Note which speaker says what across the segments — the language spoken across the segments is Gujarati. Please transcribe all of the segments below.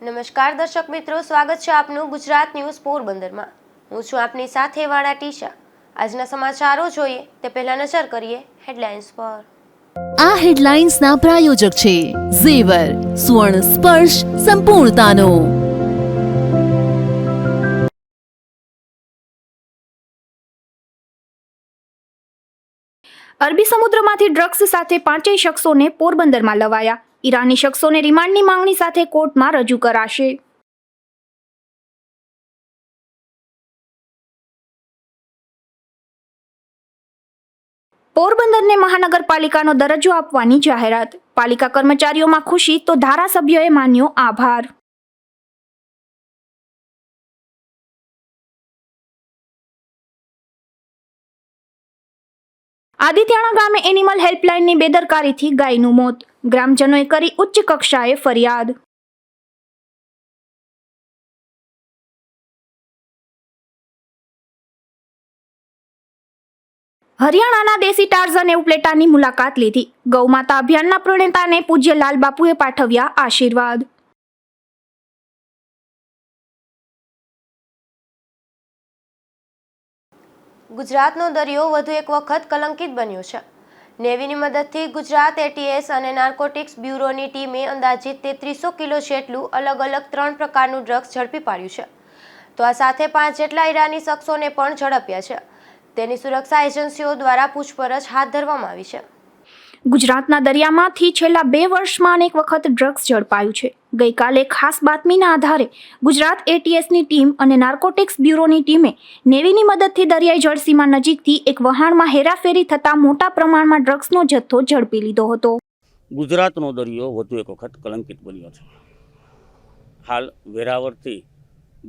Speaker 1: નમસ્કાર દર્શક મિત્રો, સ્વાગત છે આપનું ગુજરાત ન્યૂઝ પોરબંદરમાં। હું છું આપની સાથે વાળા ટીશા। આજના સમાચારો જોઈએ તે પહેલા નજર કરીએ હેડલાઇન્સ પર।
Speaker 2: આ હેડલાઇન્સના પ્રાયોજક છે ઝેવર, સુવર્ણ સ્પર્શ સંપૂર્ણતાનો।
Speaker 3: અરબી સમુદ્રમાંથી ડ્રગ્સ સાથે 5 શખ્સોને પોરબંદરમાં લવાયા। ઈરાની શખ્સોને રિમાન્ડની માંગણી સાથે કોર્ટમાં રજૂ કરાશે। પોરબંદરને મહાનગરપાલિકાનો દરજ્જો આપવાની જાહેરાત। પાલિકા કર્મચારીઓમાં ખુશી તો ધારાસભ્યોએ માન્યો આભાર। આદિત્યાણા ગામે એનિમલ હેલ્પલાઇનની બેદરકારીથી ગાયનું મોત। ગ્રામજનોએ કરી ઉચ્ચ કક્ષાએ ફરિયાદ। હરિયાણાના દેશી ટાર્ઝને ઉપલેટાની મુલાકાત લીધી। ગૌમાતા અભિયાનના પ્રણેતાને પૂજ્ય લાલબાપુએ પાઠવ્યા આશીર્વાદ।
Speaker 1: ગુજરાતનો દરિયો વધુ એક વખત કલંકિત બન્યો છે। નેવીની મદદથી ગુજરાત એટીએસ અને નાર્કોટિક્સ બ્યુરોની ટીમે અંદાજિત 3300 કિલો જેટલું અલગ અલગ 3 પ્રકારનું ડ્રગ્સ ઝડપી પાડ્યું છે। તો આ સાથે 5 જેટલા ઈરાની શખ્સોને પણ ઝડપ્યા છે। તેની સુરક્ષા એજન્સીઓ દ્વારા પૂછપરછ હાથ ધરવામાં આવી છે।
Speaker 3: ગુજરાતના દરિયામાંથી છેલ્લા 2 વર્ષમાં અનેક વખત ડ્રગ્સ ઝડપાયું છે। ગઈકાલે ખાસ બાતમીના આધારે ગુજરાત એટીએસની ટીમ અને નાર્કોટિક્સ બ્યુરોની ટીમે નેવીની મદદથી દરિયાઈ જળસીમા નજીકથી એક વહાણમાં હેરાફેરી થતા મોટા પ્રમાણમાં ડ્રગ્સનો જથ્થો ઝડપી લીધો હતો।
Speaker 4: ગુજરાતનો દરિયો વધુ એક વખત કલંકિત બન્યો છે। હાલ વેરાવળથી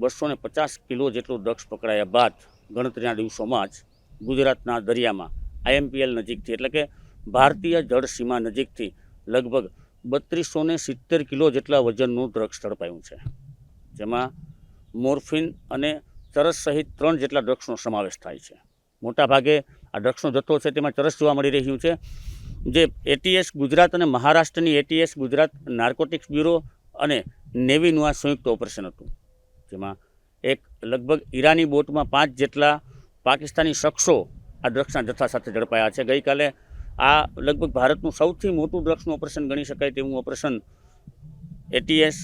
Speaker 4: 250 કિલો જેટલું ડ્રગ્સ પકડાયા બાદ ગણતરીના દિવસોમાં જ ગુજરાતના દરિયામાં આઈએમપીએલ નજીકથી એટલે કે ભારતીય જળસીમા નજીકથી લગભગ 3270 કિલો જેટલા વજનનું ડ્રગ્સ ઝડપાયું છે। જેમાં મોર્ફિન અને ચરસ સહિત 3 જેટલા ડ્રગ્સનો સમાવેશ થાય છે। મોટાભાગે આ ડ્રગ્સનો જથ્થો છે તેમાં ચરસ જોવા મળી રહ્યું છે। જે એટીએસ ગુજરાત અને મહારાષ્ટ્રની એટીએસ ગુજરાત નાર્કોટિક્સ બ્યુરો અને નેવીનું આ સંયુક્ત ઓપરેશન હતું। જેમાં એક લગભગ ઈરાની બોટમાં 5 જેટલા પાકિસ્તાની શખ્સો આ ડ્રગ્સના જથ્થા સાથે ઝડપાયા છે। ગઈકાલે આ લગભગ ભારતનું સૌથી મોટું ડ્રગ્સનું ઓપરેશન ગણી શકાય તેવું ઓપરેશન એટીએસ,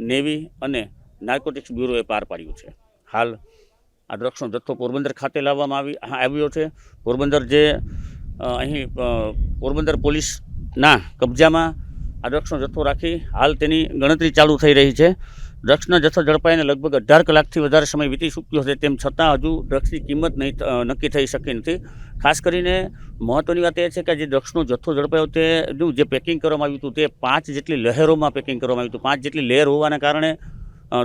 Speaker 4: નેવી અને નાર્કોટિક્સ બ્યુરોએ પાર પાડ્યું છે। હાલ આ ડ્રગ્સનો જથ્થો પોરબંદર ખાતે લાવવામાં આવ્યો છે। પોરબંદર જે અહીં પોરબંદર પોલીસના કબજામાં આ ડ્રગ્સનો જથ્થો રાખી હાલ તેની ગણતરી ચાલુ થઈ રહી છે। ડ્રગ્સના જથ્થો ઝડપાઈને લગભગ 18 કલાકથી વધારે સમય વીતી ચૂક્યો છે। તેમ છતાં હજુ ડ્રગ્સની કિંમત નક્કી થઈ શકી નથી। ખાસ કરીને મહત્ત્વની વાત એ છે કે જે ડ્રગ્સનો જથ્થો ઝડપાયો તેનું જે પેકિંગ કરવામાં આવ્યું હતું તે 5 જેટલી લહેરોમાં પેકિંગ કરવામાં આવ્યું હતું। 5 જેટલી લહેર હોવાના કારણે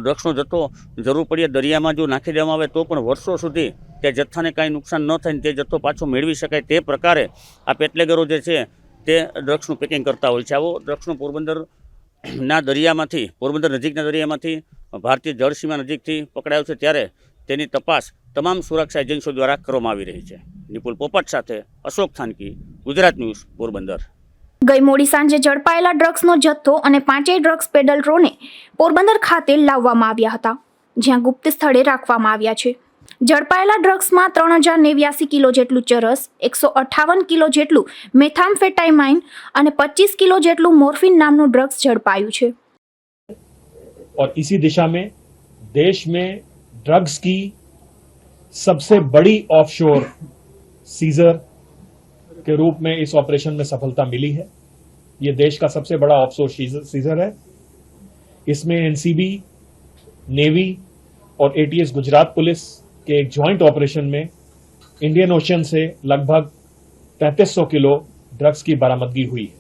Speaker 4: ડ્રગ્સનો જથ્થો જરૂર પડીએ દરિયામાં જો નાખી દેવામાં આવે તો પણ વર્ષો સુધી તે જથ્થાને કાંઈ નુકસાન ન થાય તે જથ્થો પાછો મેળવી શકાય તે પ્રકારે આ પેટલેગરો જે છે તે ડ્રગ્સનું પેકિંગ કરતા હોય છે। આવો ડ્રગ્સનો પોરબંદરના દરિયામાંથી પોરબંદર નજીકના દરિયામાંથી ભારતીય જળસીમા નજીકથી પકડાયો છે। ત્યારે તેની તપાસ તમામ સુરક્ષા એજન્સીઓ દ્વારા કરવામાં આવી રહી છે। નિપુલ પોપટ સાથે અશોક થાનકી, ગુજરાત ન્યૂઝ, પોરબંદર।
Speaker 3: ગઈ મોડી સાંજે ઝડપાયેલા ડ્રગ્સનો જથ્થો અને 5 ડ્રગ્સ પેડલરોને પોરબંદર ખાતે લાવવામાં આવ્યા હતા, જ્યાં ગુપ્ત સ્થળે રાખવામાં આવ્યા છે। ઝડપાયેલા ડ્રગ્સમાં 3089 કિલો જેટલું ચરસ, 158 કિલો જેટલું મેથામ્ફેટામાઇન અને 25 કિલો જેટલું મોર્ફિન નામનું ડ્રગ્સ ઝડપાયું છે।
Speaker 5: और इसी दिशा में देश में ड्रग्स की सबसे बड़ी ऑफशोर सीजर के रूप में इस ऑपरेशन में सफलता मिली है। ये देश का सबसे बड़ा ऑफशोर सीजर है। इसमें एनसीबी, नेवी और एटीएस गुजरात पुलिस के एक ज्वाइंट ऑपरेशन में इंडियन ओशन से लगभग 3300 किलो ड्रग्स की बरामदगी हुई है।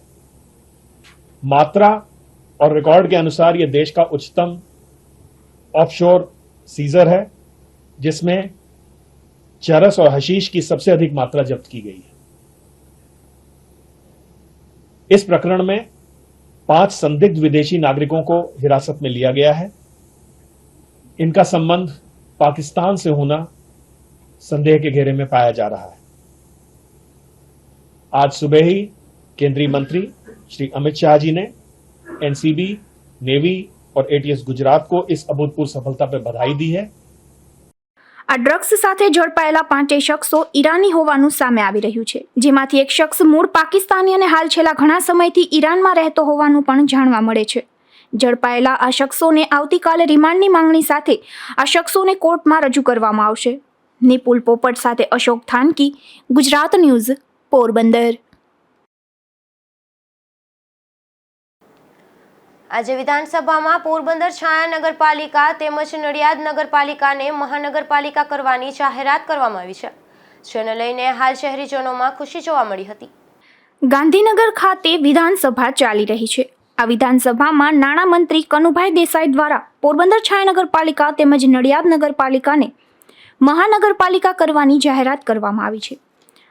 Speaker 5: मात्रा और रिकॉर्ड के अनुसार ये देश का उच्चतम ऑफशोर सीजर है, जिसमें चरस और हशीश की सबसे अधिक मात्रा जब्त की गई है। इस प्रकरण में 5 संदिग्ध विदेशी नागरिकों को हिरासत में लिया गया है। इनका संबंध पाकिस्तान से होना संदेह के घेरे में पाया जा रहा है। आज सुबह ही केंद्रीय मंत्री श्री अमित शाह जी ने एनसीबी, नेवी और एटीएस गुजरात को इस अभूतपूर्व सफलता पर बधाई दी है।
Speaker 3: આ ડ્રગ્સ સાથે ઝડપાયેલા 5 શખ્સો ઈરાની હોવાનું સામે આવી રહ્યું છે, જેમાંથી એક શખ્સ મૂળ પાકિસ્તાની અને હાલ છેલ્લા ઘણા સમયથી ઈરાનમાં રહેતો હોવાનું પણ જાણવા મળે છે. ઝડપાયેલા આ શખ્સોને આવતીકાલે રિમાન્ડની માંગણી સાથે આ શખ્સોને કોર્ટમાં રજૂ કરવામાં આવશે. નિપુલ પોપટ સાથે અશોક થાનકી, ગુજરાત ન્યૂઝ, પોરબંદર.
Speaker 1: આજે વિધાનસભામાં પોરબંદર છાયા નગરપાલિકા તેમજ નડિયાદ નગરપાલિકાને મહાનગરપાલિકા કરવાની જાહેરાત કરવામાં આવી છે, જેને લઈને હાલ શહેરીજનોમાં ખુશી જોવા મળી હતી.
Speaker 3: ગાંધીનગર ખાતે વિધાનસભા ચાલી રહી છે. આ વિધાનસભામાં નાણામંત્રી કનુભાઈ દેસાઈ દ્વારા પોરબંદર છાયા નગરપાલિકા તેમજ નડિયાદ નગરપાલિકાને મહાનગરપાલિકા કરવાની જાહેરાત કરવામાં આવી છે.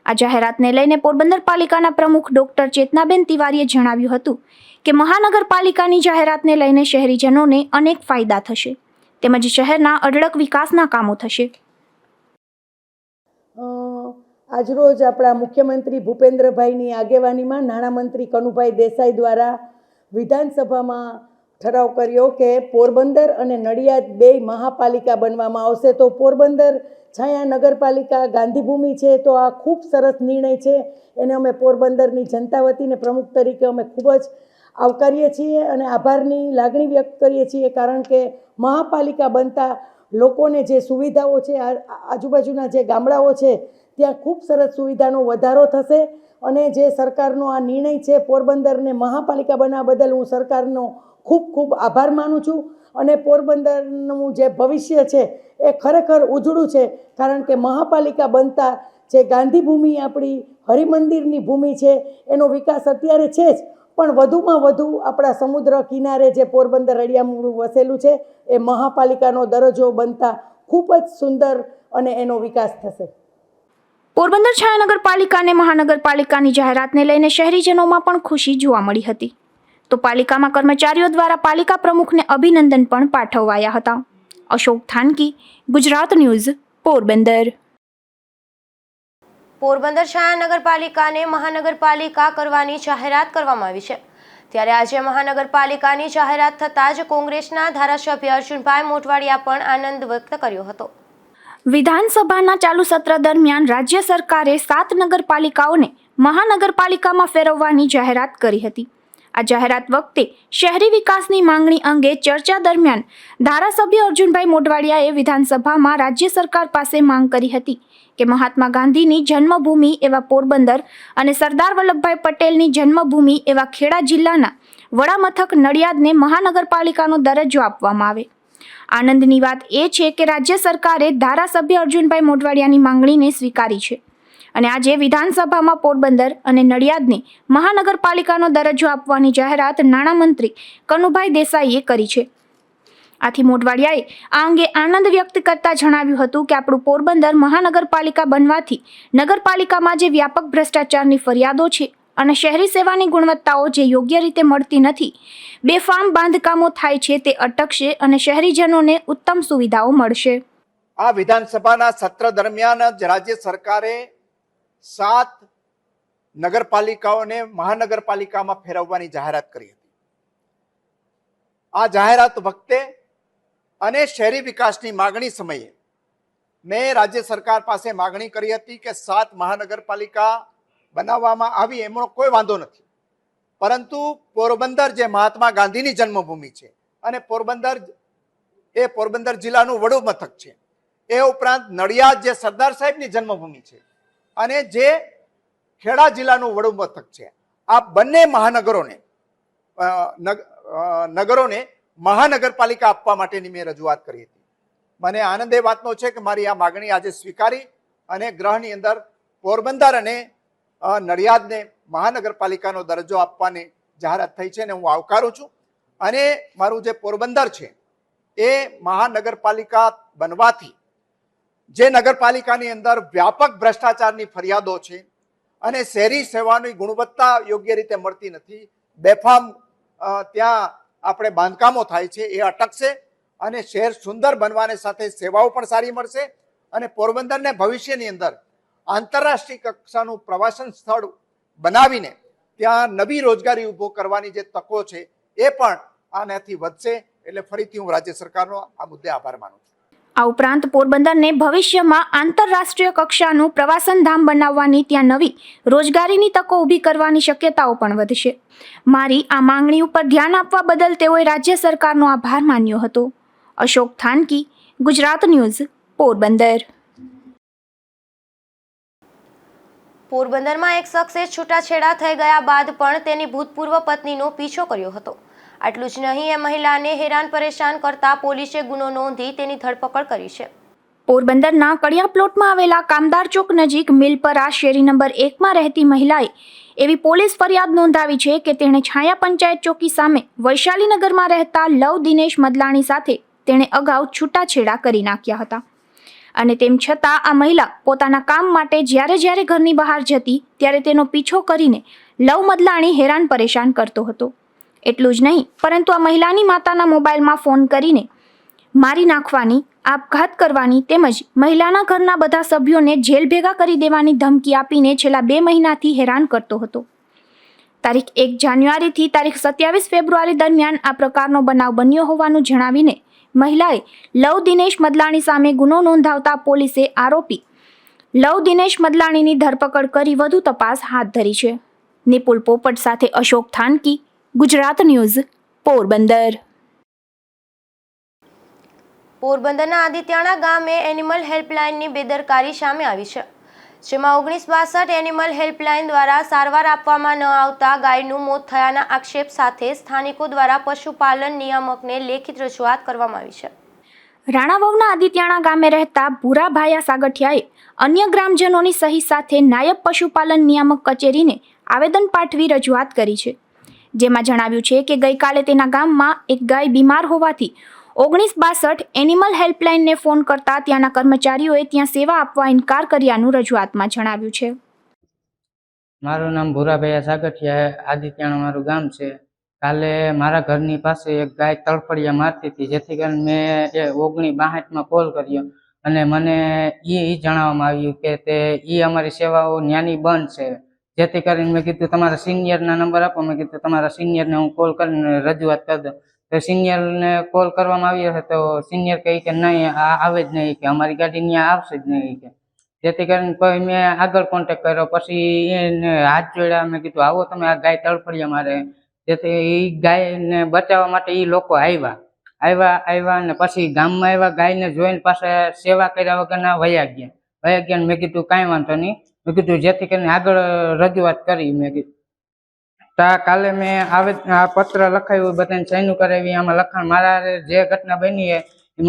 Speaker 3: આ જાહેરાતને લઈને પોરબંદર પાલિકાના પ્રમુખ ડોક્ટર ચેતનાબેન તિવારીએ જણાવ્યું હતું કે મહાનગરપાલિકાની જાહેરાતને લઈને શહેરીજનોને અનેક ફાયદા થશે તેમજ શહેરના અઢળક વિકાસના કામો થશે.
Speaker 6: આજરોજ આપણા મુખ્યમંત્રી ભૂપેન્દ્રભાઈની આગેવાનીમાં નાણામંત્રી કનુભાઈ દેસાઈ દ્વારા વિધાનસભામાં ઠરાવ કર્યો કે પોરબંદર અને નડિયાદ બે મહાપાલિકા બનવામાં આવશે. તો પોરબંદર છાયા નગરપાલિકા ગાંધીભૂમિ છે, તો આ ખૂબ સરસ નિર્ણય છે. એને અમે પોરબંદરની જનતા વતીને પ્રમુખ તરીકે અમે ખૂબ જ આવકારીએ છીએ અને આભારની લાગણી વ્યક્ત કરીએ છીએ, કારણ કે મહાપાલિકા બનતા લોકોને જે સુવિધાઓ છે, આજુબાજુના જે ગામડાઓ છે ત્યાં ખૂબ સરસ સુવિધાનો વધારો થશે. અને જે સરકારનો આ નિર્ણય છે પોરબંદરને મહાપાલિકા બનાવવા બદલ હું સરકારનો ખૂબ ખૂબ આભાર માનું છું. અને પોરબંદરનું જે ભવિષ્ય છે એ ખરેખર ઉજળું છે, કારણ કે મહાપાલિકા બનતા જે ગાંધીભૂમિ આપણી હરિમંદિરની ભૂમિ છે એનો વિકાસ અત્યારે છે જ, પણ વધુમાં વધુ આપણા સમુદ્ર કિનારે જે પોરબંદર રળિયામણું વસેલું છે એ મહાપાલિકાનો દરજ્જો બનતા ખૂબ જ સુંદર અને એનો વિકાસ થશે.
Speaker 3: પોરબંદર છાયા નગરપાલિકાને મહાનગરપાલિકાની જાહેરાતને લઈને શહેરીજનોમાં પણ ખુશી જોવા મળી હતી. તો પાલિકામાં કર્મચારીઓ દ્વારા પાલિકા પ્રમુખને અભિનંદન પણ પાઠવાયા હતા. અશોક થાનકી, ગુજરાત ન્યૂઝ, પોરબંદર.
Speaker 1: પોરબંદર છાયા નગરપાલિકાને મહાનગરપાલિકા કરવાની જાહેરાત કરવામાં આવી છે, ત્યારે આજે મહાનગરપાલિકાની જાહેરાત થતાં જ કોંગ્રેસના ધારાસભ્ય અર્જુનભાઈ મોઢવાડિયા પણ આનંદ વ્યક્ત કર્યો હતો.
Speaker 3: વિધાનસભાના ચાલુ સત્ર દરમિયાન રાજ્ય સરકારે 7 નગરપાલિકાઓને મહાનગરપાલિકામાં ફેરવવાની જાહેરાત કરી હતી. આ જાહેરાત વખતે શહેરી વિકાસની માંગણી અંગે ચર્ચા દરમિયાન ધારાસભ્ય અર્જુનભાઈ મોઢવાડિયાએ વિધાનસભામાં રાજ્ય સરકાર પાસે માંગ કરી હતી કે મહાત્મા ગાંધીની જન્મભૂમિ એવા પોરબંદર અને સરદાર વલ્લભભાઈ પટેલની જન્મભૂમિ એવા ખેડા જિલ્લાના વડામથક નડિયાદને મહાનગરપાલિકાનો દરજ્જો આપવામાં આવે. આનંદની વાત એ છે કે રાજ્ય સરકારે ધારાસભ્ય અર્જુનભાઈ મોઢવાડિયાની માંગણીને સ્વીકારી છે અને આજે વિધાનસભામાં પોરબંદર અને નડિયાદને મહાનગરપાલિકાનો દરજ્જો આપવાની જાહેરાત નાણામંત્રી કનુભાઈ દેસાઈએ કરી છે. આથી મોઢવાડિયાએ આ અંગે આનંદ વ્યક્ત કરતા જણાવ્યું હતું કે આપણું પોરબંદર મહાનગરપાલિકા બનવાથી નગરપાલિકામાં જે વ્યાપક ભ્રષ્ટાચારની ફરિયાદો છે અને શહેરી સેવાની ગુણવત્તાઓ જે યોગ્ય રીતે મળતી નથી, બેફામ બાંધકામો થાય છે તે અટકશે અને શહેરીજનોને ઉત્તમ સુવિધાઓ મળશે.
Speaker 7: આ વિધાનસભાના સત્ર દરમિયાન જ રાજ્ય સરકારે 7 નગરપાલિકાઓને મહાનગરપાલિકામાં ફેરવવાની જાહેરાત કરી હતી. આ જાહેરાત વખતે અને શહેરી વિકાસની માગણી સમયે મેં રાજ્ય સરકાર પાસે માગણી કરી હતી કે 7 મહાનગરપાલિકા બનાવવામાં આવી, એમનો કોઈ વાંધો નથી, પરંતુ પોરબંદર જે મહાત્મા ગાંધીની જન્મભૂમિ છે અને પોરબંદર એ પોરબંદર જિલ્લાનું વડુ મથક છે, એ ઉપરાંત નડિયાદ જે સરદાર સાહેબની જન્મભૂમિ છે અને જે ખેડા જિલ્લાનું વડુ મથક છે, આ બંને નગરોને મહાનગરપાલિકા આપવા માટેની મેં રજૂઆત કરી હતી. મને આનંદ એ વાતનો છે કે મારી આ માગણી આજે સ્વીકારી અને ગૃહની અંદર પોરબંદર અને નડિયાદને મહાનગરપાલિકાનો દરજ્જો આપવાની જાહેરાત થઈ છે અને હું આવકારું છું. અને મારું જે પોરબંદર છે એ મહાનગરપાલિકા બનવાથી જે નગરપાલિકાની અંદર વ્યાપક ભ્રષ્ટાચારની ફરિયાદો છે અને શહેરી સેવાની ગુણવત્તા યોગ્ય રીતે મળતી નથી, બેફામ ત્યાં આપણે બાંધકામો થાય છે, એ અટકશે અને શહેર સુંદર બનવાને સાથે સેવાઓ પણ સારી મળશે અને પોરબંદરને ભવિષ્યની અંદર આંતરરાષ્ટ્રીય કક્ષાનું પ્રવાસન સ્થળ બનાવીને ત્યાં નવી રોજગારી ઊભો કરવાની જે તકો છે એ પણ આનાથી વધશે. એટલે ફરીથી હું રાજ્ય સરકારનો આ મુદ્દે આભાર માનું છું.
Speaker 3: આ ઉપરાંત પોરબંદરને ભવિષ્યમાં આંતરરાષ્ટ્રીય કક્ષાનું પ્રવાસન ધામ બનાવવાની, ત્યાં નવી રોજગારીની તકો ઊભી કરવાની શક્યતાઓ પણ વધશે. મારી આ માંગણી ઉપર ધ્યાન આપવા બદલ તેઓએ રાજ્ય સરકારનો આભાર માન્યો હતો. અશોક થાનકી, ગુજરાત ન્યૂઝ, પોરબંદર.
Speaker 1: પોરબંદરમાં એક શખ્સે છૂટાછેડા થઈ ગયા બાદ પણ તેની ભૂતપૂર્વ પત્નીનો પીછો કર્યો હતો. આટલું જ નહીં, એ મહિલાને હેરાન પરેશાન કરતા પોલીસે ગુનો નોંધી તેની ધરપકડ કરી છે.
Speaker 3: પોરબંદરના કડિયા પ્લોટમાં આવેલા કામદાર ચોક નજીક મિલપરા શેરી નંબર 1માં રહેતી મહિલાએ એવી પોલીસ ફરિયાદ નોંધાવી છે કે તેણે છાયા પંચાયત ચોકી સામે વૈશાલીનગરમાં રહેતા લવ દિનેશ મદલાણી સાથે તેણે અગાઉ છૂટાછેડા કરી નાખ્યા હતા. અને તેમ છતાં આ મહિલા પોતાના કામ માટે જ્યારે ઘરની બહાર જતી ત્યારે તેનો પીછો કરીને લવ મદલાણી હેરાન પરેશાન કરતો હતો. એટલું જ નહીં, પરંતુ આ મહિલાની માતાના મોબાઈલમાં ફોન કરીને મારી નાખવાની, આપઘાત કરવાની તેમજ મહિલાના ઘરના બધા સભ્યોને જેલ ભેગા કરી દેવાની ધમકી આપીને છેલ્લા 2 મહિનાથી હેરાન કરતો હતો. તારીખ 1 જાન્યુઆરીથી તારીખ 27 ફેબ્રુઆરી દરમિયાન આ પ્રકારનો બનાવ બન્યો હોવાનું જણાવીને મહિલાએ લવ દિનેશ મદલાણી સામે ગુનો નોંધાવતા પોલીસે આરોપી લવ દિનેશ મદલાણીની ધરપકડ કરી વધુ તપાસ હાથ ધરી છે. નિપુલ પોપટ સાથે અશોક થાનકી, ગુજરાત ન્યૂઝ, પોરબંદર.
Speaker 1: પોરબંદરના આદિત્યાણા ગામે એનિમલ હેલ્પલાઇનની બેદરકારી સામે આવી છે, જેમાં 1962 એનિમલ હેલ્પલાઇન દ્વારા સારવાર આપવામાં ન આવતા ગાયનું મોત થયાના આક્ષેપ સાથે સ્થાનિકો દ્વારા પશુપાલન નિયામકને લેખિત રજૂઆત કરવામાં આવી છે.
Speaker 3: રાણાવાવના આદિત્યાણા ગામે રહેતા ભૂરાભાયા સાગઠિયાએ અન્ય ગ્રામજનોની સહી સાથે નાયબ પશુપાલન નિયામક કચેરીને આવેદન પાઠવી રજૂઆત કરી છે, જેમાં જણાવ્યું છે કે ગઈકાલે તેના ગામમાં એક ગાય બીમાર હોવાથી 1962 એનિમલ હેલ્પલાઇનને ફોન કરતા ત્યાંના કર્મચારીઓએ ત્યાં સેવા આપવા ઇનકાર કર્યાનું રજૂઆતમાં જણાવ્યું છે.
Speaker 8: મારું નામ ભૂરાભાઈ સાગઠિયા, આદિત્યાણા મારું ગામ છે. કાલે મારા ઘરની પાસે એક ગાય તળફડિયા મારતી હતી, જેથી કરીને મેં 1962માં કોલ કર્યો અને મને એ જણાવવામાં આવ્યું કે એ અમારી સેવાઓ ન્યાની બંધ છે. જેથી કરીને મેં કીધું તમારા સિનિયરના નંબર આપો. મેં કીધું તમારા સિનિયરને હું કોલ કરીને રજૂઆત કરી દઉં. તો સિનિયરને કોલ કરવામાં આવ્યો છે તો સિનિયર કહે કે નહીં, આ આવે જ નહીં, કે અમારી ગાડી ત્યાં આવશે જ નહીં. કે જેથી કરીને કોઈ મેં આગળ કોન્ટેક્ટ કર્યો, પછી એને હાથ જોડ્યા. મેં કીધું આવો તમે, આ ગાય તળફડિયા મારે. જેથી એ ગાયને બચાવવા માટે એ લોકો આવ્યા અને પછી ગામમાં આવ્યા, ગાયને જોઈને પાછા સેવા કર્યા વગરના વયા ગયા. મેં કીધું કાંઈ વાંધો નહીં. મેં કીધું જેથી કરીને આગળ રજૂઆત કરી. મેં કીધું કાલે મેં આ પત્ર લખાયું, બધાને સહીનું કરાવી. આમાં લખાણ મારા જે ઘટના બની એ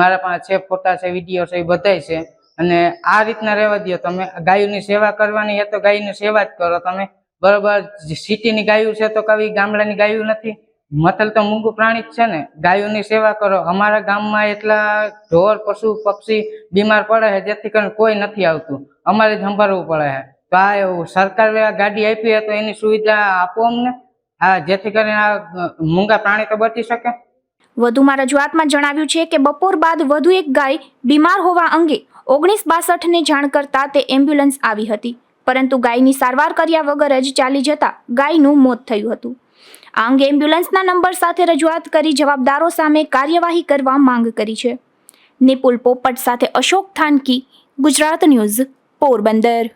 Speaker 8: મારા પાસે છે, ફોટા છે, વિડીયો છે, એ બધાય છે. અને આ રીતના રહેવા દો તમે. ગાયોની સેવા કરવાની એ તો ગાયની સેવા જ કરો તમે, બરોબર. સિટીની ગાયું છે તો કઈ ગામડાની ગાયું નથી. મતલબ તો મૂંગું પ્રાણી જ છે ને. ગાયોની સેવા કરો. અમારા ગામમાં એટલા ઢોર, પશુ, પક્ષી બીમાર પડે છે, જેથી કરીને કોઈ નથી આવતું, અમારે જ સંભાળવું પડે છે. તો આ એવું સરકારે ગાડી આપી હોય તો એની સુવિધા આપો અમને, જેથી કરીને આ મૂંગા પ્રાણી તો બચી શકે.
Speaker 3: વધુમાં રજૂઆતમાં જણાવ્યું છે કે બપોર બાદ વધુ એક ગાય બીમાર હોવા અંગે 1962ને જાણ કરતા તે એમ્બ્યુલન્સ આવી હતી, પરંતુ ગાયની સારવાર કર્યા વગર જ ચાલી જતા ગાયનું મોત થયું હતું. આ અંગે એમ્બ્યુલન્સના નંબર સાથે રજૂઆત કરી જવાબદારો સામે કાર્યવાહી કરવા માંગ કરી છે. નિપુલ પોપટ સાથે અશોક થાનકી, ગુજરાત ન્યૂઝ, પોરબંદર.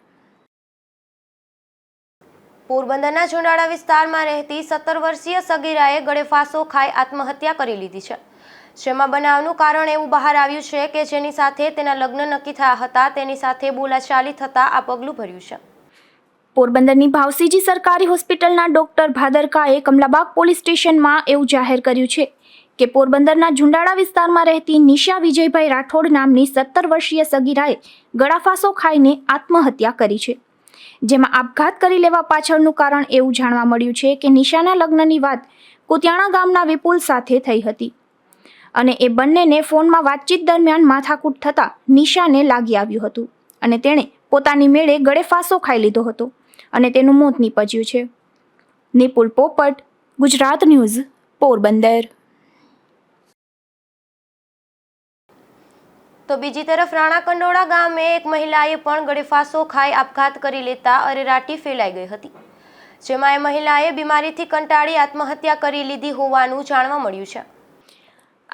Speaker 1: પોરબંદરના ચુંડાળા વિસ્તારમાં રહેતી 17 વર્ષીય સગીરાએ ગળે ફાંસો ખાઈ આત્મહત્યા કરી લીધી છે, જેમાં બનાવનું કારણ એવું બહાર આવ્યું છે કે જેની સાથે તેના લગ્ન નક્કી થયા હતા તેની સાથે બોલાચાલી થતાં આ પગલું ભર્યું છે.
Speaker 3: પોરબંદરની ભાવસીજી સરકારી હોસ્પિટલના ડોક્ટર ભાદરકાએ કમલાબાગ પોલીસ સ્ટેશનમાં એવું જાહેર કર્યું છે કે પોરબંદરના ઝુંડાળા વિસ્તારમાં રહેતી નિશા વિજયભાઈ રાઠોડ નામની 17 વર્ષીય સગીરાએ ગળાફાંસો ખાઈને આત્મહત્યા કરી છે, જેમાં આપઘાત કરી લેવા પાછળનું કારણ એવું જાણવા મળ્યું છે કે નિશાના લગ્નની વાત કુતિયાણા ગામના વિપુલ સાથે થઈ હતી અને એ બંનેને ફોનમાં વાતચીત દરમિયાન માથાકૂટ થતાં નિશાને લાગી આવ્યું હતું અને તેણે પોતાની મેળે ગળે ફાંસો ખાઈ લીધો હતો અને તેનું મોત નીપજ્યું છે. નિપુલ પોપટ, ગુજરાત ન્યૂઝ, પોરબંદર.
Speaker 1: તો બીજી તરફ રાણા કંડોળા ગામે એક મહિલાએ પણ ગળે ફાંસો ખાઈ આપઘાત કરી લેતા અરેરાટી ફેલાઈ ગઈ હતી, જેમાં એ મહિલાએ બીમારીથી કંટાળી આત્મહત્યા કરી લીધી હોવાનું જાણવા મળ્યું છે.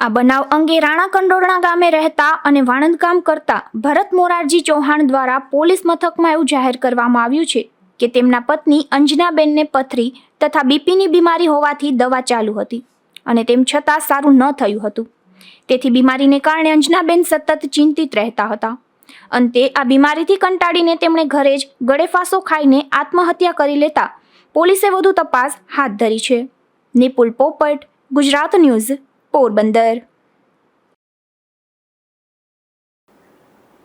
Speaker 3: આ બનાવ અંગે રાણા કંડોરણા ગામે રહેતા અને વાણંદ કામ કરતા ભરત મોરારજી ચૌહાણ દ્વારા પોલીસ મથકમાં એવું જાહેર કરવામાં આવ્યું છે કે તેમના પત્ની અંજનાબેનને પથરી તથા બીપીની બીમારી હોવાથી દવા ચાલુ હતી અને તેમ છતાં સારું ન થયું હતું. તેથી બીમારીને કારણે અંજનાબેન સતત ચિંતિત રહેતા હતા. અંતે આ બીમારીથી કંટાળીને તેમણે ઘરે જ ગળેફાંસો ખાઈને આત્મહત્યા કરી લેતા પોલીસે વધુ તપાસ હાથ ધરી છે. નિપુલ પોપટ, ગુજરાત ન્યૂઝ, પોરબંદર.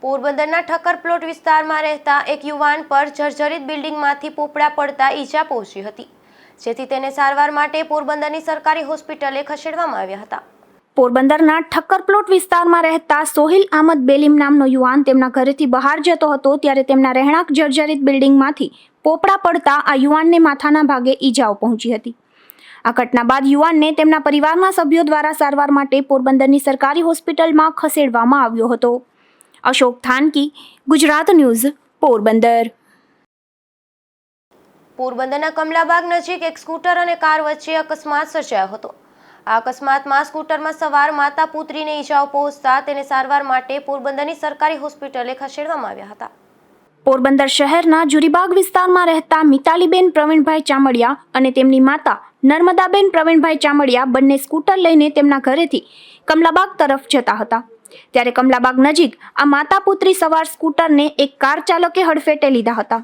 Speaker 1: પોરબંદરના ઠક્કર પ્લોટ વિસ્તારમાં રહેતા એક યુવાન પર જર્જરિત બિલ્ડિંગમાંથી પોપડા પડતા ઈજા પહોંચી હતી, જેથી તેને સારવાર માટે પોરબંદરની સરકારી હોસ્પિટલે ખસેડવામાં આવ્યા હતા.
Speaker 3: પોરબંદરના ઠક્કર પ્લોટ વિસ્તારમાં રહેતા સોહિલ અહમદ બેલીમ નામનો યુવાન તેમના ઘરેથી બહાર જતો હતો ત્યારે તેમના રહેણાંક જર્જરિત બિલ્ડિંગમાંથી પોપડા પડતા આ યુવાનને માથાના ભાગે ઈજાઓ પહોંચી હતી. આ ઘટના બાદ યુવાનને તેમના પરિવારના સભ્યો દ્વારા સારવાર માટે પોરબંદરની સરકારી હોસ્પિટલમાં ખસેડવામાં આવ્યો હતો. અશોક થાનકી, ગુજરાત ન્યૂઝ, પોરબંદર.
Speaker 1: પોરબંદરના કમલાબાગ નજીક એક સ્કૂટર અને કાર વચ્ચે અકસ્માત સર્જાયો હતો. આ અકસ્માતમાં સ્કૂટરમાં સવાર માતા પુત્રીને ઈજાઓ પહોંચતા તેને સારવાર માટે પોરબંદરની સરકારી હોસ્પિટલે ખસેડવામાં આવ્યા હતા.
Speaker 3: પોરબંદર શહેરના જુરીબાગ વિસ્તારમાં રહેતા મિતાલીબેન પ્રવીણભાઈ ચામડિયા અને તેમની માતા નર્મદાબેન પ્રવીણભાઈ ચામડિયા બંને સ્કૂટર લઈને તેમના ઘરેથી કમલાબાગ તરફ જતા હતા. ત્યારે કમલાબાગ નજીક આ માતા પુત્રી સવાર સ્કૂટરને એક કાર ચાલકે હડફેટે લીધા હતા.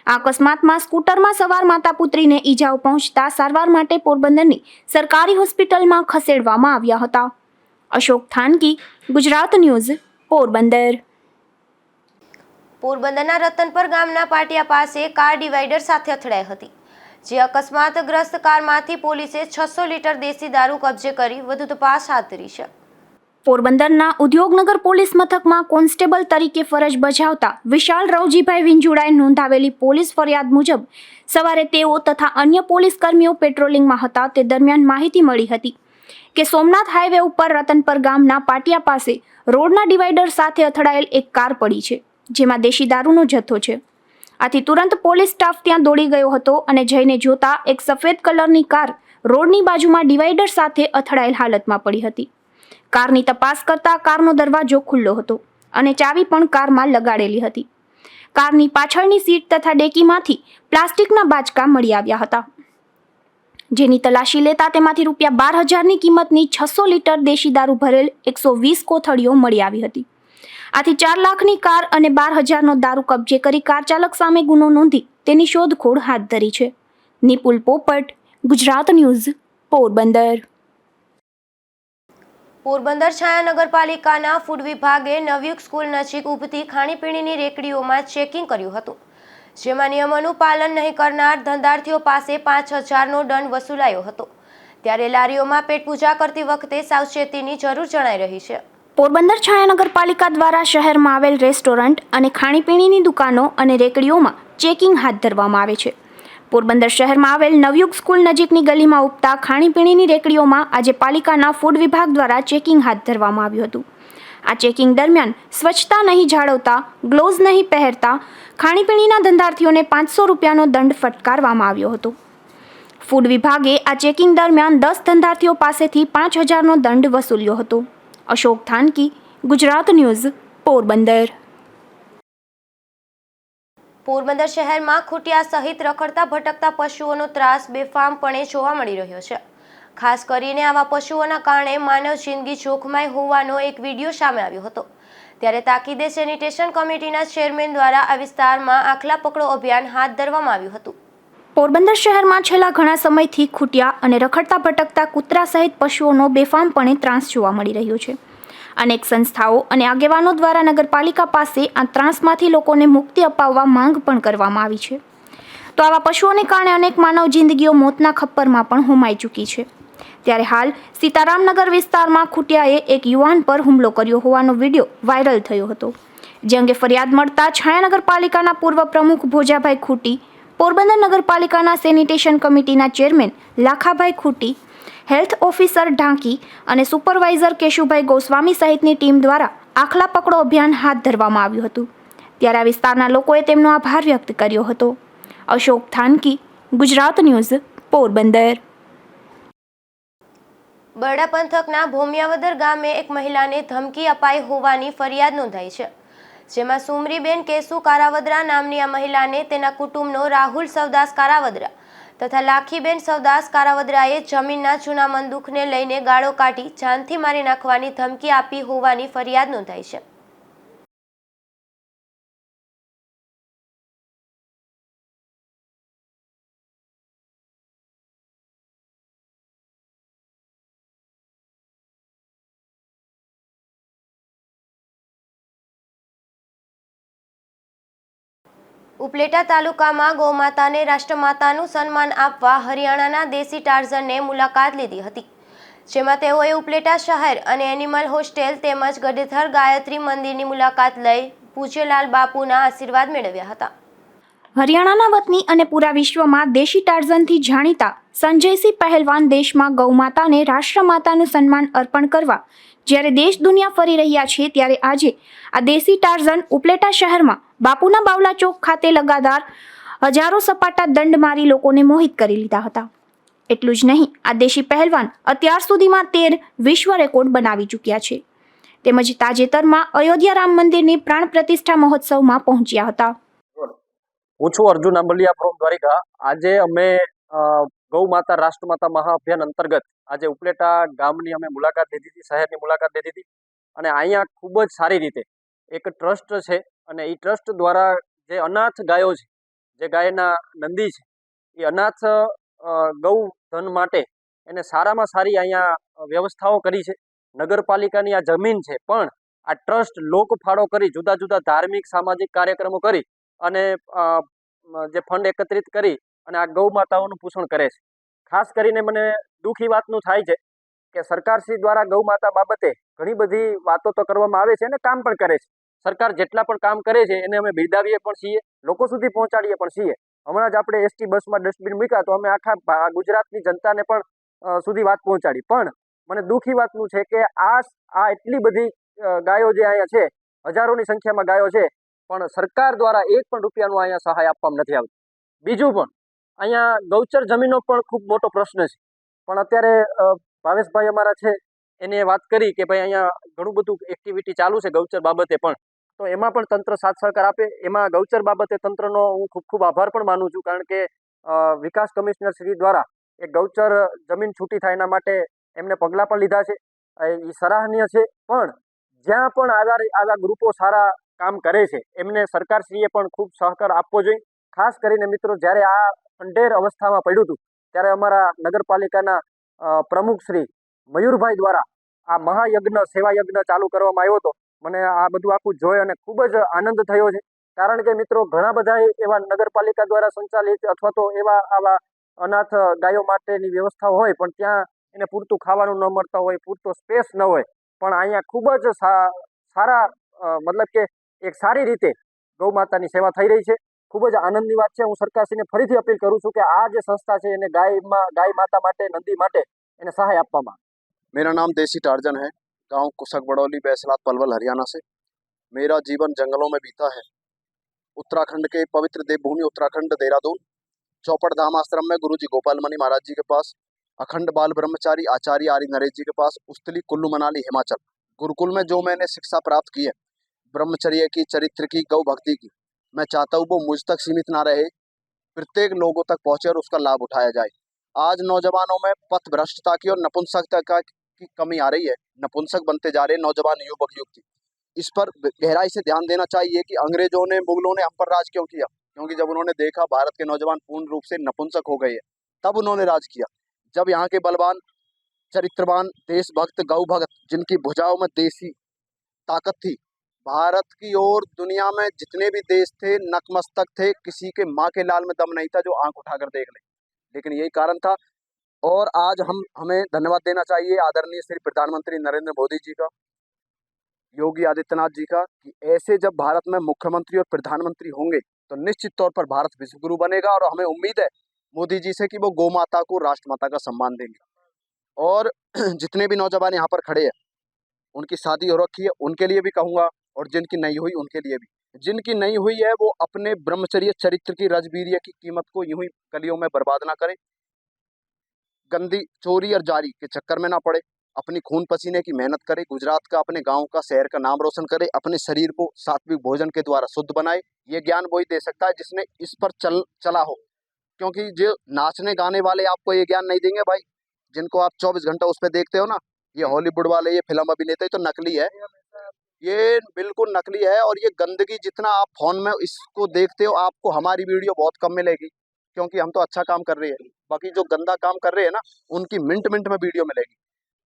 Speaker 3: આ અકસ્માતમાં સ્કૂટરમાં સવાર માતા પુત્રીને ઈજાઓ પહોંચતા સારવાર માટે પોરબંદરની સરકારી હોસ્પિટલમાં ખસેડવામાં આવ્યા હતા. અશોક થાનકી, ગુજરાત ન્યૂઝ, પોરબંદર.
Speaker 1: પોરબંદરના રતનપર ગામના પાટિયા પાસે કાર ડિવાઈડર સાથે અથડાઈ હતી, જે અકસ્માતગ્રસ્ત કારમાંથી પોલીસે 600 લીટર દેશી દારૂ કબજે કરી વધુ તપાસ હાથ ધરી છે.
Speaker 3: પોરબંદરના ઉદ્યોગનગર પોલીસ મથકમાં કોન્સ્ટેબલ તરીકે ફરજ બજાવતા વિશાલ રવજીભાઈ વિંજુડાએ નોંધાવેલી પોલીસ ફરિયાદ મુજબ સવારે તેઓ તથા અન્ય પોલીસ કર્મીઓ પેટ્રોલિંગમાં હતા તે દરમિયાન માહિતી મળી હતી કે સોમનાથ હાઈવે ઉપર રતનપર ગામના પાટિયા પાસે રોડના ડિવાઈડર સાથે અથડાયેલ એક કાર પડી છે, જેમાં દેશી દારૂનો જથ્થો છે. આથી તુરંત પોલીસ સ્ટાફ ત્યાં દોડી ગયો હતો અને જઈને જોતા એક સફેદ કલરની કાર રોડની બાજુમાં ડિવાઈડર સાથે અથડાયેલ હાલતમાં પડી હતી. કારની તપાસ કરતા કારનો દરવાજો ખુલ્લો હતો અને ચાવી પણ કારમાં લગાડેલી હતી. કારની પાછળની સીટ તથા ડેકીમાંથી પ્લાસ્ટિકના બાચકા મળી આવ્યા હતા, જેની તલાશી લેતા તેમાંથી ₹12,000ની કિંમતની 600 લીટર દેશી દારૂ ભરેલ 120 કોથળીઓ મળી આવી હતી. આથી 4 લાખની કાર અને 12,000નો દારૂ કબજે કરી કાર ચાલક સામે ગુનો નોંધી તેની શોધખોળ હાથ ધરી છે. નિપુલ પોપટ, ગુજરાત ન્યૂઝ, પોરબંદર.
Speaker 1: પોરબંદર છાયા નગરપાલિકાના ફૂડ વિભાગે નવયુગ સ્કૂલ નજીક ઊભતી ખાણીપીણીની રેકડીઓમાં ચેકિંગ કર્યું હતું, જેમાં નિયમોનું પાલન નહીં કરનાર ધંધાર્થીઓ પાસે 5,000નો દંડ વસૂલાયો હતો. ત્યારે લારીઓમાં પેટ પૂજા કરતી વખતે સાવચેતીની જરૂર જણાઈ રહી છે.
Speaker 3: પોરબંદર છાયા નગરપાલિકા દ્વારા શહેરમાં આવેલ રેસ્ટોરન્ટ અને ખાણીપીણીની દુકાનો અને રેકડીઓમાં ચેકિંગ હાથ ધરવામાં આવે છે. પોરબંદર શહેરમાં આવેલ નવયુગ સ્કૂલ નજીકની ગલીમાં ઉગતા ખાણીપીણીની રેકડીઓમાં આજે પાલિકાના ફૂડ વિભાગ દ્વારા ચેકિંગ હાથ ધરવામાં આવ્યું હતું. આ ચેકિંગ દરમિયાન સ્વચ્છતા નહીં જાળવતા, ગ્લોવ્સ નહીં પહેરતા ખાણીપીણીના ધંધાર્થીઓને ₹500નો દંડ ફટકારવામાં આવ્યો હતો. ફૂડ વિભાગે આ ચેકિંગ દરમિયાન 10 ધંધાર્થીઓ પાસેથી 5,000નો દંડ વસૂલ્યો હતો. અશોક થાનકી, ગુજરાત ન્યૂઝ, પોરબંદર.
Speaker 1: પોરબંદર શહેરમાં ખૂટિયા સહિત રખડતા ભટકતા પશુઓનો ત્રાસ બેફામપણે જોવા મળી રહ્યો છે. ખાસ કરીને આવા પશુઓના કારણે માનવ જિંદગી જોખમાઈ હોવાનો એક વિડીયો સામે આવ્યો હતો. ત્યારે તાકીદે સેનિટેશન કમિટીના ચેરમેન દ્વારા આ વિસ્તારમાં આખલા પકડો અભિયાન હાથ ધરવામાં આવ્યું હતું.
Speaker 3: પોરબંદર શહેરમાં છેલ્લા ઘણા સમયથી ખૂટિયા અને રખડતા ભટકતા કૂતરા સહિત પશુઓનો બેફામપણે ત્રાસ જોવા મળી રહ્યો છે. અનેક સંસ્થાઓ અને આગેવાનો દ્વારા નગરપાલિકા પાસે આ ત્રાસમાંથી લોકોને મુક્તિ અપાવવા માંગ પણ કરવામાં આવી છે. તો આવા પશુઓને કારણે અનેક માનવ જિંદગીઓ મોતના ખપ્પરમાં પણ હોમાઈ ચૂકી છે. ત્યારે હાલ સીતારામનગર વિસ્તારમાં ખૂટિયાએ એક યુવાન પર હુમલો કર્યો હોવાનો વિડીયો વાયરલ થયો હતો, જે અંગે ફરિયાદ મળતા છાયા નગરપાલિકાના પૂર્વ પ્રમુખ ભોજાભાઈ ખૂટી, પોરબંદર નગરપાલિકાના સેનિટેશન કમિટીના ચેરમેન લાખાભાઈ ખૂટી, હેલ્થ ઓફિસર ઢાંકી અને સુપરવાઇઝર કેશુભાઈ ગોસ્વામી સહિતની ટીમ દ્વારા આખલા પકડો અભિયાન હાથ ધરવામાં આવ્યું હતું. ત્યારે આ વિસ્તારના લોકોએ તેમનો આભાર વ્યક્ત કર્યો હતો. અશોક થાનકી, ગુજરાત ન્યૂઝ, પોરબંદર.
Speaker 1: બરડા પંથકના ભોમિયાવદર ગામે એક મહિલાને ધમકી અપાઈ હોવાની ફરિયાદ નોંધાઈ છે, જેમાં સુમરીબેન કેસુ કારાવદરા નામની આ મહિલાને તેના કુટુંબનો રાહુલ સવદાસ કારાવદરા તથા લાખીબેન સવદાસ કારાવદરાએ જમીનના જૂના મંદુખને લઈને ગાળો કાઢી જાનથી મારી નાખવાની ધમકી આપી હોવાની ફરિયાદ નોંધાઈ છે। ઉપલેટા તાલુકામાં ગૌમાતાને રાષ્ટ્રમાતાનું સન્માન આપવા હરિયાણાના દેશી ટાર્ઝનને મુલાકાત લીધી હતી, જેમાં તેઓએ ઉપલેટા શહેર અને એનિમલ હોસ્ટેલ તેમજ ગડેધર ગાયત્રી મંદિરની મુલાકાત લઈ પૂજ્યલાલ બાપુના આશીર્વાદ મેળવ્યા હતા।
Speaker 3: હરિયાણાના વતની અને પૂરા વિશ્વમાં દેશી ટાર્ઝનથી જાણીતા સંજયસિંહ પહેલવાન દેશમાં ગૌમાતાને રાષ્ટ્રમાતાનું સન્માન અર્પણ કરવા જ્યારે દેશ દુનિયા ફરી રહ્યા છે, ત્યારે આજે આ દેશી ટાર્ઝન ઉપલેટા શહેરમાં બાપુના બાવલા ચોક ખાતે લગાતાર હજારો સપાટા દંડ મારી લોકોને મોહિત કરી લીધા હતા। એટલું જ નહીં, આ દેશી પહેલવાન અત્યાર સુધીમાં 13 વિશ્વ રેકોર્ડ બનાવી ચૂક્યા છે, તેમજ તાજેતરમાં અયોધ્યા રામ મંદિરની પ્રાણ પ્રતિષ્ઠા મહોત્સવમાં પહોંચ્યા હતા।
Speaker 9: હું છું અર્જુન આંબલિયા ફ્રોમ દ્વારિકા। આજે અમે ગૌ માતા રાષ્ટ્રમાતા મહાઅભિયાન અંતર્ગત આજે ઉપલેટા ગામની અમે મુલાકાત લીધી હતી, શહેરની મુલાકાત લીધી હતી અને અહીંયા ખૂબ જ સારી રીતે એક ટ્રસ્ટ છે અને એ ટ્રસ્ટ દ્વારા જે અનાથ ગાયો છે, જે ગાયના નંદી છે, એ અનાથ ગૌ ધન માટે એને સારામાં સારી અહીંયા વ્યવસ્થાઓ કરી છે। નગરપાલિકાની આ જમીન છે, પણ આ ટ્રસ્ટ લોકફાળો કરી જુદા જુદા ધાર્મિક સામાજિક કાર્યક્રમો કરી અને જે ફંડ એકત્રિત કરી અને આ ગૌ માતાઓનું પોષણ કરે છે। ખાસ કરીને મને દુઃખ એ વાતનું થાય છે કે સરકારશ્રી દ્વારા ગૌ માતા બાબતે ઘણી બધી વાતો તો કરવામાં આવે છે અને કામ પણ કરે છે। સરકાર જેટલા પણ કામ કરે છે એને અમે બિરદાવીએ પણ છીએ, લોકો સુધી પહોંચાડીએ પણ છીએ। હમણાં જ આપણે એસટી બસમાં ડસ્ટબિન મૂક્યા તો અમે આખા ગુજરાતની જનતાને પણ સુધી વાત પહોંચાડી। પણ મને દુઃખ એ વાતનું છે કે આ એટલી બધી ગાયો જે અહીંયા છે, હજારોની સંખ્યામાં ગાયો છે, પણ સરકાર દ્વારા એક પણ રૂપિયાનું અહીંયા સહાય આપવામાં નથી આવતી। બીજું પણ અહીંયા ગૌચર જમીનનો પણ ખૂબ મોટો પ્રશ્ન છે, પણ અત્યારે ભાવેશભાઈ અમારા છે એને વાત કરી કે ભાઈ અહીંયા ઘણું બધું એક્ટિવિટી ચાલુ છે ગૌચર બાબતે, પણ તો એમાં પણ તંત્ર સાથ સહકાર આપે। એમાં ગૌચર બાબતે તંત્રનો હું ખૂબ ખૂબ આભાર પણ માનું છું, કારણ કે વિકાસ કમિશનર શ્રી દ્વારા એક ગૌચર જમીન છૂટી થાય એના માટે એમને પગલાં પણ લીધા છે, એ સરાહનીય છે। પણ જ્યાં પણ આવા ગ્રુપો સારા કામ કરે છે એમને સરકારશ્રીએ પણ ખૂબ સહકાર આપવો જોઈએ। ખાસ કરીને મિત્રો, જ્યારે આ અંધેર અવસ્થામાં પડ્યું હતું ત્યારે અમારા નગરપાલિકાના પ્રમુખ શ્રી મયુરભાઈ દ્વારા આ મહાયજ્ઞ સેવા યજ્ઞ ચાલુ કરવામાં આવ્યો હતો। મને આ બધું આખું જોઈ અને ખૂબ જ આનંદ થયો છે, કારણ કે મિત્રો ઘણા બધા એવા નગરપાલિકા દ્વારા સંચાલિત અથવા તો આવા અનાથ ગાયો માટેની વ્યવસ્થા હોય, પણ ત્યાં એને પૂરતું ખાવાનું ન મળતા હોય, પૂરતો સ્પેસ ન હોય, પણ અહીંયા ખૂબ જ સારા મતલબ કે એક સારી રીતે ગૌ માતાની સેવા થઈ રહી છે। ખૂબ જ આનંદની વાત છે। હું સરકારશ્રીને ફરીથી અપીલ કરું છું કે આ જે સંસ્થા છે એને ગાય માતા માટે, નંદી માટે એને સહાય આપવામાં।
Speaker 10: मेरा नाम देसी टार्जन है, गांव कुसक बड़ौली, बैसलात, पलवल, हरियाणा से। मेरा जीवन जंगलों में बीता है। उत्तराखंड के पवित्र देवभूमि उत्तराखंड देहरादून चौपड़ धाम आश्रम में गुरुजी गोपाल मणि महाराज जी के पास, अखंड बाल ब्रह्मचारी आचार्य आर्य नरेश जी के पास, उस्तली कुल्लू मनाली हिमाचल गुरुकुल में जो मैंने शिक्षा प्राप्त की है ब्रह्मचर्य की, चरित्र की, गौ भक्ति की, मैं चाहता हूँ वो मुझ तक सीमित ना रहे, प्रत्येक लोगों तक पहुँचे और उसका लाभ उठाया जाए। आज नौजवानों में पथ भ्रष्टता की और नपुंसकता की कमी आ रही है, नपुंसक बनते जा रहे नौजवान युवक युवती। इस पर गहराई से ध्यान देना चाहिए कि अंग्रेजों ने, मुगलों ने हम पर राज क्यों किया? क्योंकि जब उन्होंने देखा भारत के नौजवान पूर्ण रूप से नपुंसक हो गए हैं, तब उन्होंने राज किया। जब यहाँ के बलवान, चरित्रवान, देशभक्त, गौ भक्त, जिनकी भुजाओं में देसी ताकत थी, भारत की और दुनिया में जितने भी देश थे नतमस्तक थे, किसी के माँ के लाल में दम नहीं था जो आंख उठाकर देख ले। लेकिन यही कारण था। और आज हमें धन्यवाद देना चाहिए आदरणीय श्री प्रधानमंत्री नरेंद्र मोदी जी का, योगी आदित्यनाथ जी का, कि ऐसे जब भारत में मुख्यमंत्री और प्रधानमंत्री होंगे तो निश्चित तौर पर भारत विश्वगुरु बनेगा। और हमें उम्मीद है मोदी जी से कि वो गौ माता को राष्ट्रमाता का सम्मान देंगे। और जितने भी नौजवान यहाँ पर खड़े हैं, उनकी शादी हो रखी है, उनके लिए भी कहूँगा, और जिनकी नहीं हुई उनके लिए भी। जिनकी नहीं हुई है वो अपने ब्रह्मचर्य चरित्र की, रजवीर्य की कीमत को यूं ही कलियों में बर्बाद ना करें। गंदी चोरी और जारी के चक्कर में ना पड़े, अपनी खून पसीने की मेहनत करे, गुजरात का, अपने गांव का, शहर का नाम रोशन करे, अपने शरीर को सात्विक भोजन के द्वारा शुद्ध बनाए। ये ज्ञान वही दे सकता है जिसने इस पर चला हो, क्योंकि जो नाचने गाने वाले आपको ये ज्ञान नहीं देंगे भाई। जिनको आप 24 घंटा उस पर देखते हो ना, ये हॉलीवुड वाले, ये फिल्म अभिनेता, तो नकली है, ये बिल्कुल नकली है। और ये गंदगी जितना आप फोन में इसको देखते हो, आपको हमारी वीडियो बहुत कम मिलेगी, क्योंकि हम तो अच्छा काम कर रहे हैं। बाकी जो गंदा काम कर रहे हैं ना, उनकी मिनट मिनट में वीडियो मिलेगी।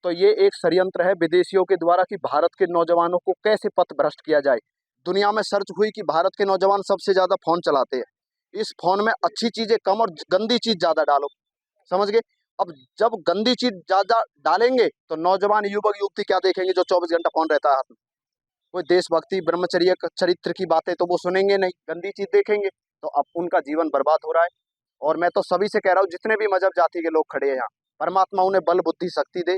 Speaker 10: तो ये एक षड्यंत्र है विदेशियों के द्वारा कि भारत के नौजवानों को कैसे पथ भ्रष्ट किया जाए। दुनिया में सर्च हुई कि भारत के नौजवान सबसे ज्यादा फोन चलाते हैं, इस फोन में अच्छी चीजें कम और गंदी चीज ज्यादा डालो, समझ गए। अब जब गंदी चीज ज्यादा डालेंगे तो नौजवान युवक युवती क्या देखेंगे, जो 24 घंटा फोन रहता है हाथ में। कोई देशभक्ति ब्रह्मचर्य चरित्र की बातें तो वो सुनेंगे नहीं, गंदी चीज देखेंगे, तो अब उनका जीवन बर्बाद हो रहा है। और मैं तो सभी से कह रहा हूँ, जितने भी मजहब जाति के लोग खड़े हैं यहाँ, परमात्मा उन्हें बल बुद्धि शक्ति दे,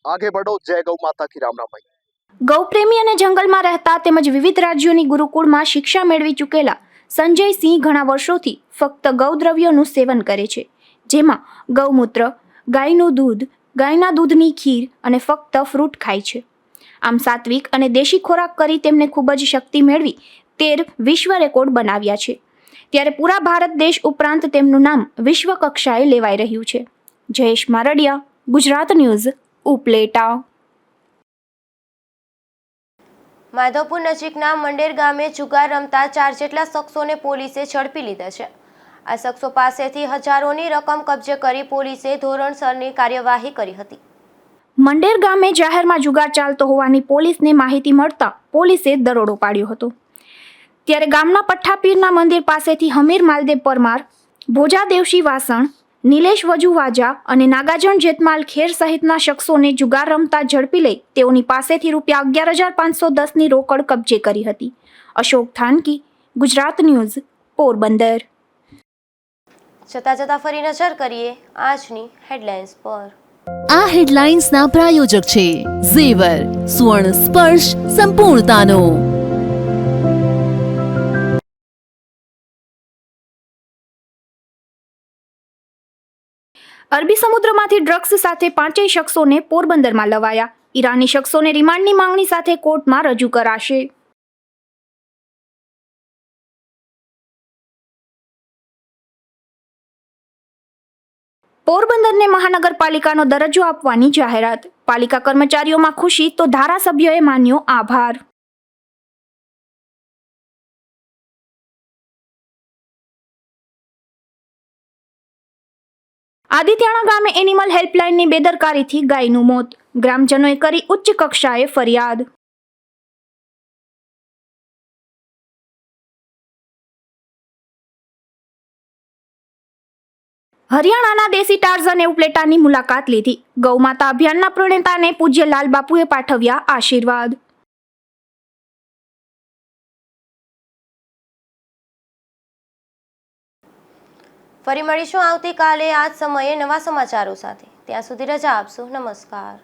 Speaker 10: आगे बढ़ो। जय गौ माता की, राम राम भाई।
Speaker 3: ગૌપ્રેમી અને જંગલમાં રહેતા તેમજ વિવિધ રાજ્યોની ગુરુકુળમાં શિક્ષા મેળવી ચૂકેલા સંજયસિંહ ઘણા વર્ષોથી ફક્ત ગૌદ્રવ્યોનું સેવન કરે છે, જેમાં ગૌમૂત્ર, ગાયનું દૂધ, ગાયના દૂધની ખીર અને ફક્ત ફ્રૂટ ખાય છે. આમ સાત્વિક અને દેશી ખોરાક કરી તેમને ખૂબ જ શક્તિ મેળવી 13 વિશ્વ રેકોર્ડ બનાવ્યા છે. ત્યારે પૂરા ભારત દેશ ઉપરાંત તેમનું નામ વિશ્વ કક્ષાએ લેવાઈ રહ્યું છે. જયેશ મારડિયા, ગુજરાત ન્યૂઝ, ઉપલેટા.
Speaker 1: માધવપુર નજીકના મંડેર ગામે જુગાર રમતા 4 જેટલા શખ્સોને પોલીસે ઝડપી લીધા છે. આ શખ્સો પાસેથી હજારોની રકમ કબજે કરી પોલીસે ધોરણસરની કાર્યવાહી કરી હતી.
Speaker 3: મંડેર ગામે જાહેરમાં જુગાર ચાલતો હોવાની પોલીસને માહિતી મળતા પોલીસે દરોડો પાડ્યો હતો. ત્યારે ગામના પઠ્ઠાપીરના મંદિર પાસેથી હમીર માલદેવ પરમાર, ભોજા દેવશી વાસણ, નિલેશ વજુ વાજા અને નાગાજણ જેતમાલ ખેર સહિતના શખ્સોને જુગાર રમતા ઝડપી લઈ તેઓની પાસેથી રૂપિયા 11,510ની રોકડ કબજે કરી હતી. અશોક થાનકી, ગુજરાત ન્યૂઝ, પોરબંદર.
Speaker 1: જતા જતા ફરી નજર કરીએ આજની હેડલાઇન્સ પર.
Speaker 2: આ હેડલાઇન્સના પ્રાયોજક છે ઝેવર, સુવર્ણ સ્પર્શ સંપૂર્ણતાનો.
Speaker 3: અરબી સમુદ્રમાંથી ડ્રગ્સ સાથે 5 શખ્સોને પોરબંદરમાં લવાયા. ઈરાની શખ્સોને રિમાન્ડની માંગણી સાથે કોર્ટમાં રજૂ કરાશે. પોરબંદરને મહાનગરપાલિકાનો દરજ્જો આપવાની જાહેરાત. પાલિકા કર્મચારીઓમાં ખુશી તો ધારાસભ્યોએ માન્યો આભાર. આદિત્યાણા ગામે એનિમલ હેલ્પલાઇનની બેદરકારીથી ગાયનું મોત. ગ્રામજનોએ કરી ઉચ્ચ કક્ષાએ ફરિયાદ. હરિયાણાના દેશી ટાર્ઝને ઉપલેટાની મુલાકાત લીધી. ગૌમાતા અભિયાનના પ્રણેતાને પૂજ્ય લાલબાપુએ પાઠવ્યા આશીર્વાદ.
Speaker 1: ફરી મળીશું આવતીકાલે આ જ સમયે નવા સમાચારો સાથે. ત્યાં સુધી રજા આપશો. નમસ્કાર.